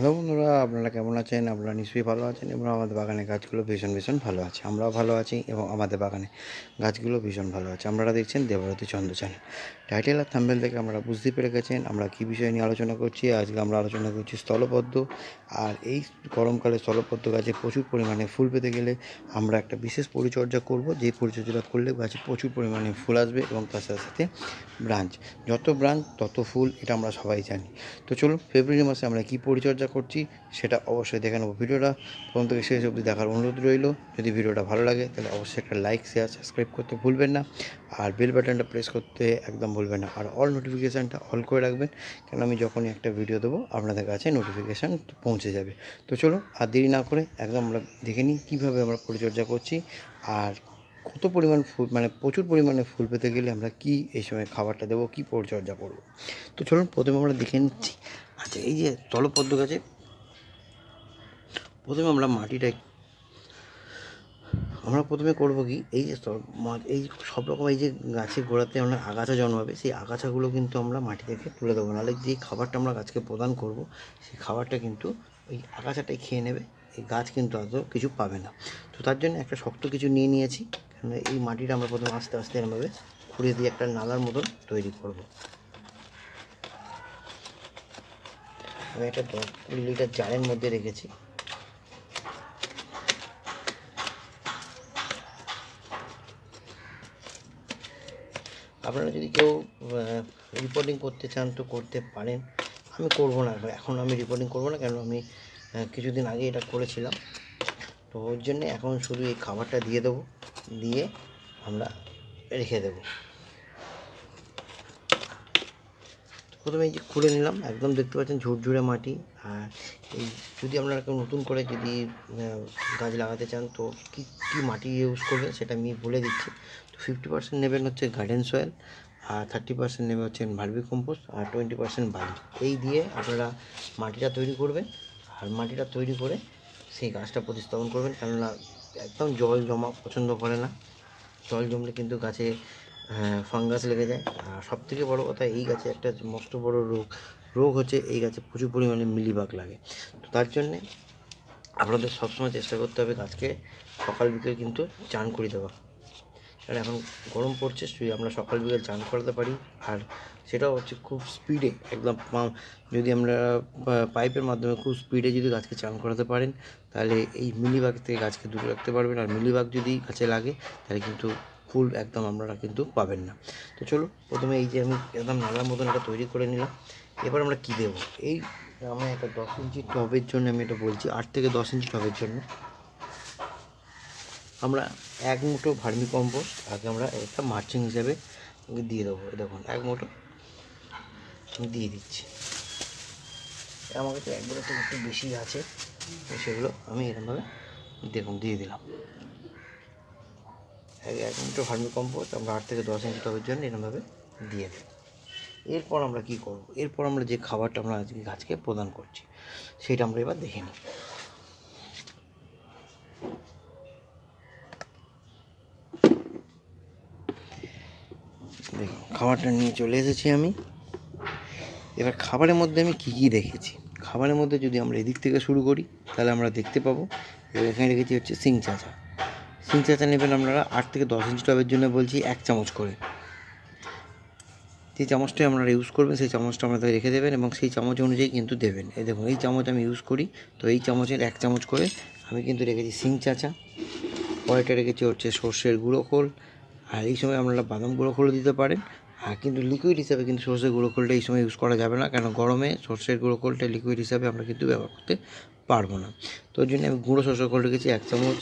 Hello বন্ধুরা, আপনারা কেমন আছেন? আপনারা নিশ্চয়ই ভালো আছেন এবং আমাদের বাগানে গাছগুলো ভীষণ ভালো আছে। আমরাও ভালো আছি এবং আমাদের বাগানে গাছগুলো ভীষণ ভালো আছে। আপনারা দেখছেন দেবরতী চন্দ্র চ্যানেল। টাইটেল আর থাম্বনেল থেকে আমরা বুঝতে পেরে গেছেন আমরা কী বিষয় নিয়ে আলোচনা করছি। আজকে আমরা আলোচনা করছি স্থলপদ্ম। আর এই গরমকালে স্থলপদ্ম গাছে প্রচুর পরিমাণে ফুল পেতে গেলে আমরা একটা বিশেষ পরিচর্যা করব, যেই পরিচর্যাটা করলে গাছে প্রচুর পরিমাণে ফুল আসবে এবং তার সাথে সাথে ব্রাঞ্চ। যত ব্রাঞ্চ তত ফুল, এটা আমরা সবাই জানি। তো চলুন, ফেব্রুয়ারি মাসে আমরা কী পরিচর্যা করছি সেটা অবশ্যই দেখে নেবো। ভিডিওটা প্রথম থেকে শেষ অবধি দেখার অনুরোধ রইল। যদি ভিডিওটা ভালো লাগে তাহলে অবশ্যই একটা লাইক, শেয়ার, সাবস্ক্রাইব করতে ভুলবেন না। আর বেল বাটনটা প্রেস করতে একদম ভুলবেন না। আর অল নোটিফিকেশানটা অল করে রাখবেন, কারণ আমি যখনই একটা ভিডিও দেবো আপনাদের কাছে নোটিফিকেশান পৌঁছে যাবে। তো চলুন, আর দেরি না করে একদম আমরা দেখে নিই কীভাবে আমরা পরিচর্যা করছি আর কত পরিমাণ ফুল, মানে প্রচুর পরিমাণে ফুল পেতে গেলে আমরা কী এই সময় খাবারটা দেবো, কী পরিচর্যা করব। তো চলুন, প্রথমে আমরা দেখে নিচ্ছি। আচ্ছা, এই যে স্থলপদ্ম গাছে প্রথমে আমরা প্রথমে করবো কি, এই যে এই সব রকম এই যে গাছের গোড়াতে আমরা আগাছা জন্মাবে, সেই আগাছাগুলো কিন্তু আমরা মাটি থেকে তুলে দেবো, নাহলে যে খাবারটা আমরা গাছকে প্রদান করব সেই খাবারটা কিন্তু ওই আগাছাটাই খেয়ে নেবে। এই গাছ কিন্তু অত কিছু পাবে না। তো তার জন্য একটা শক্ত কিছু নিয়ে নিয়েছি, কারণ এই মাটিটা আমরা প্রথমে আস্তে আস্তে এরমভাবে খুঁড়িয়ে দিয়ে একটা নালার মতন তৈরি করব। আমি একটা 10-20 লিটার জারের মধ্যে রেখেছি। আপনারা যদি কেউ রিপোর্টিং করতে চান তো করতে পারেন। আমি করব না, এখন আমি রিপোর্টিং করব না, কেন আমি কিছুদিন আগে এটা করেছিলাম। তো ওর জন্যে এখন শুধু এই খাবারটা দিয়ে দেবো, দিয়ে আমরা রেখে দেবো। প্রথমে এই যে খুঁড়ে নিলাম, একদম দেখতে পাচ্ছেন ঝুরঝুরে মাটি। আর এই যদি আপনারা কেউ নতুন করে যদি গাছ লাগাতে চান তো কী কী মাটি ইউজ করবেন সেটা আমি বলে দিচ্ছি। তো 50% নেবেন হচ্ছে গার্ডেন সয়েল, আর 30% নেবে হচ্ছে ভার্মি কম্পোস্ট, আর 20% বালি। এই দিয়ে আপনারা মাটিটা তৈরি করবেন। আর মাটিটা তৈরি করে সেই গাছটা প্রতিস্থাপন করবেন, কেননা একদম জল জমা পছন্দ করে না। জল জমলে কিন্তু গাছে ফাঙ্গাস লেগে যায়। আর সবথেকে বড় কথা, এই গাছে একটা মস্ত বড় রোগ হচ্ছে, এই গাছে প্রচুর পরিমাণে মিলিবাগ লাগে। তো তার জন্যে আপনাদের সবসময় চেষ্টা করতে হবে গাছকে সকাল বিকেল কিন্তু চান করে দেওয়া। কারণ এখন গরম পড়ছে, যদি আমরা সকাল বিকেল চান করাতে পারি, আর সেটাও হচ্ছে খুব স্পিডে, একদম যদি আমরা পাইপের মাধ্যমে খুব স্পিডে যদি গাছকে চান করাতে পারেন, তাহলে এই মিলিবাগ থেকে গাছকে দূরে রাখতে পারবেন। আর মিলিবাগ যদি গাছে লাগে তাহলে কিন্তু ফুল একদম আপনারা কিন্তু পাবেন না। তো চলো, প্রথমে এই যে আমি একদম নালার মতন একটা তৈরি করে নিলাম। এবার আমরা কী দেবো, এই আমি একটা 10 ইঞ্চি টবের জন্য আমি এটা বলছি, 8 থেকে 10 ইঞ্চি টবের জন্য আমরা 1 মুঠো ভার্মি কম্পোস্ট আগে আমরা একটা মালচিং হিসাবে দিয়ে দেবো। দেখুন 1 মুঠো আমি দিয়ে দিচ্ছি। আমার কাছে 1 মুঠো একটু বেশি আছে, সেগুলো আমি এরকমভাবে দেখুন দিয়ে দিলাম। 1 মুঠো ভার্মি কম্পোস্ট আমরা 8 থেকে 10 ইঞ্চি টবের জন্য এরকমভাবে দিয়ে দেব। এরপর আমরা কী করব, এরপর আমরা যে খাবারটা আমরা আজকে গাছকে প্রদান করছি সেটা আমরা এবার দেখে নিই। দেখুন, খাবারটা নিয়ে চলে এসেছি আমি। এবার খাবারের মধ্যে আমি কী কী রেখেছি, খাবারের মধ্যে যদি আমরা এদিক থেকে শুরু করি তাহলে আমরা দেখতে পাবো। এবার এখানে রেখেছি হচ্ছে সিং চাঁচা। সিং চাঁচা নেবেন আপনারা 8 থেকে 10 ইঞ্চি টবের জন্য বলছি 1 চামচ করে। যে চামচটাই আপনারা ইউজ করবেন সেই চামচটা আপনাদের রেখে দেবেন এবং সেই চামচ অনুযায়ী কিন্তু দেবেন। এই দেখুন, এই চামচ আমি ইউজ করি, তো এই চামচের 1 চামচ করে আমি কিন্তু রেখেছি সিং চাঁচা। পরেরটা রেখেছি হচ্ছে সর্ষের গুঁড়ো খোল। আর এই সময় আপনারা বাদাম গুঁড়ো খোলও দিতে পারেন। আর কিন্তু লিকুইড হিসাবে কিন্তু সর্ষের গুঁড়ো খোলটা এই সময় ইউজ করা যাবে না, কেন গরমে সর্ষের গুঁড়ো খোলটা লিকুইড হিসাবে আমরা কিন্তু ব্যবহার করতে পারবো না। তো ওই জন্য আমি গুঁড়ো সর্ষের খোল রেখেছি 1 চামচ।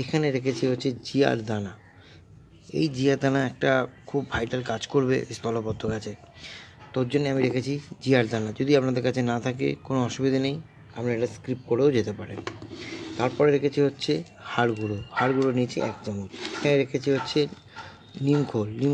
এখানে রেখেছি হচ্ছে জিয়ার দানা। এই জিয়ার দানা একটা খুব ভাইটাল কাজ করবে স্থলপদ্ম গাছে, তোর জন্য আমি রেখেছি জিয়ার দানা। যদি আপনাদের কাছে না থাকে কোনো অসুবিধা নেই, আপনারা এটা স্কিপ করেও যেতে পারেন। তারপরে রেখেছি হচ্ছে হাড় গুঁড়ো নিয়েছি 1 চামচ। এখানে রেখেছি হচ্ছে নিম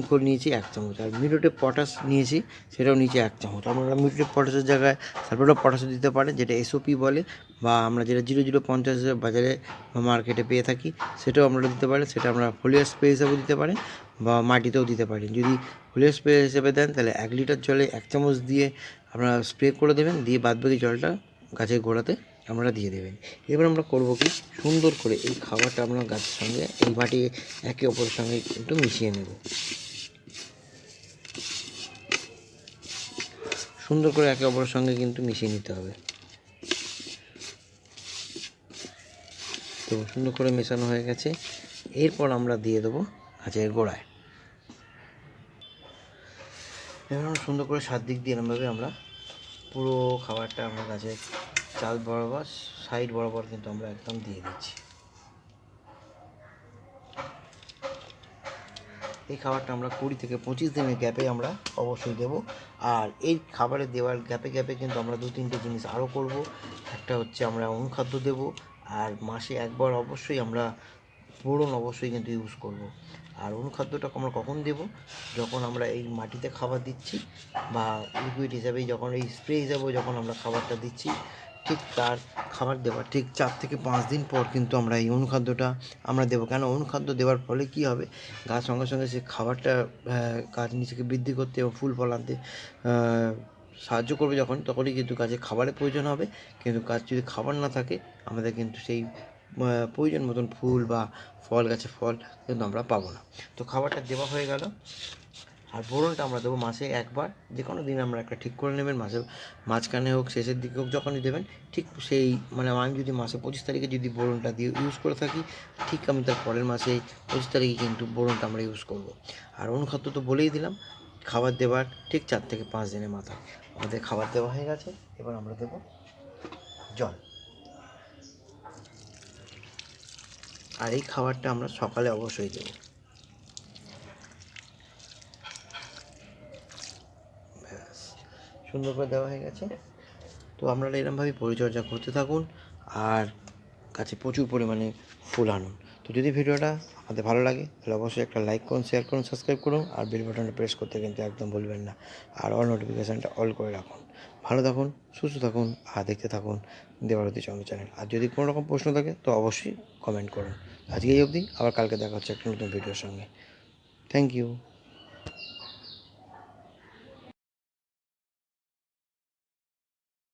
খোল নিয়েছি 1 চামচ। আর মিউরেট অফ পটাশ নিয়েছি, সেটাও নিয়েছি 1 চামচ। আপনারা মিউরেট অফ পটাশের জায়গায় সালফেট অফ পটাশও দিতে পারেন, যেটা এসওপি বলে, বা আমরা যেটা 0050 বাজারে বা মার্কেটে পেয়ে থাকি সেটাও আপনারা দিতে পারেন। সেটা আমরা ফোলিয়ার স্প্রে হিসাবেও দিতে পারেন বা মাটিতেও দিতে পারেন। যদি ফোলিয়ার স্প্রে হিসেবে দেন তাহলে 1 লিটার জলে 1 চামচ দিয়ে আপনারা স্প্রে করে দেবেন, দিয়ে বাদবাকি জলটা গাছের গোড়াতে আমরা দিয়ে দেবেন। এবার আমরা করব কি, সুন্দর করে এই খাবারটা আমরা গাছের সঙ্গে এই মাটি একে অপরের সঙ্গে একটু মিশিয়ে নেব। সুন্দর করে একে অপরের সঙ্গে কিন্তু মিশিয়ে নিতে হবে। তো সুন্দর করে মেশানো হয়ে গেছে। এরপর আমরা দিয়ে দেবো গাছের গোড়ায়। এবার আমরা সুন্দর করে সাত দিক দিয়ে এরমভাবে আমরা পুরো খাবারটা আমরা গাছের চাল বরাবর, সাইড বরাবর কিন্তু আমরা একদম দিয়ে দিচ্ছি। এই খাবারটা আমরা 20 থেকে 25 দিনের গ্যাপে আমরা অবশ্যই দেবো। আর এই খাবারে দেওয়ার গ্যাপে গ্যাপে কিন্তু আমরা 2-3টে জিনিস আরও করব। একটা হচ্ছে আমরা অনুখাদ্য দেব, আর মাসে একবার অবশ্যই আমরা বোরন অবশ্যই কিন্তু ইউজ করব। আর অনুখাদ্যটা আমরা কখন দেব, যখন আমরা এই মাটিতে খাবার দিচ্ছি বা লিকুইড হিসাবে যখন এই স্প্রে হিসাবে যখন আমরা খাবারটা দিচ্ছি, ঠিক তার খাবার দেওয়ার ঠিক 4 থেকে 5 দিন পর কিন্তু আমরা এই অনুখাদ্যটা আমরা দেবো। কেন, অনুখাদ্য দেওয়ার ফলে কী হবে, গাছ সঙ্গে সঙ্গে সে খাবারটা গাছ নিজেকে বৃদ্ধি করতে এবং ফুল ফল আনতে সাহায্য করবে। যখন তখনই কিন্তু গাছে খাবারের প্রয়োজন হবে। কিন্তু গাছ যদি খাবার না থাকে, আমাদের কিন্তু সেই প্রয়োজন মতন ফুল বা ফল, গাছে ফল কিন্তু আমরা পাবো না। তো খাবারটা দেওয়া হয়ে গেল। আর বোরনটা আমরা দেবো মাসে একবার, যে কোনো দিন আমরা একটা ঠিক করে নেবেন, মাসের মাঝখানে হোক শেষের দিকে হোক, যখনই দেবেন ঠিক সেই আমি যদি মাসে 25 তারিখে যদি বোরনটা দিয়ে ইউজ করে থাকি, ঠিক আমি তার পরের মাসে 25 তারিখে কিন্তু বোরনটা আমরা ইউজ করব। আর অনুখাদ্য তো বলেই দিলাম, খাবার দেওয়ার ঠিক 4 থেকে 5 দিনের মাথায় আমাদের খাবার দেওয়া হয়ে গেছে। এবার আমরা দেবো জল। আর এই খাবারটা আমরা সকালে অবশ্যই দেবো। ব্যাস, সুন্দর করে দেওয়া হয়ে গেছে। তো আপনারা এরমভাবেই পরিচর্যা করতে থাকুন আর গাছে প্রচুর পরিমাণে ফুল আনুন। তো যদি ভিডিওটা আপনাদের ভালো লাগে তাহলে অবশ্যই একটা লাইক করুন, শেয়ার করুন, সাবস্ক্রাইব করুন, আর বেল বাটনটা প্রেস করতে কিন্তু একদম ভুলবেন না। আর অল নোটিফিকেশানটা অল করে রাখুন। ভালো থাকুন, সুস্থ থাকুন, আর দেখতে থাকুন দেবারতী চন্দ্র চ্যানেল। আর যদি কোনো রকম প্রশ্ন থাকে তো অবশ্যই কমেন্ট করুন। আজকে এই অবধি, আবার কালকে দেখা হচ্ছে একটা নতুন ভিডিওর সঙ্গে। Thank you.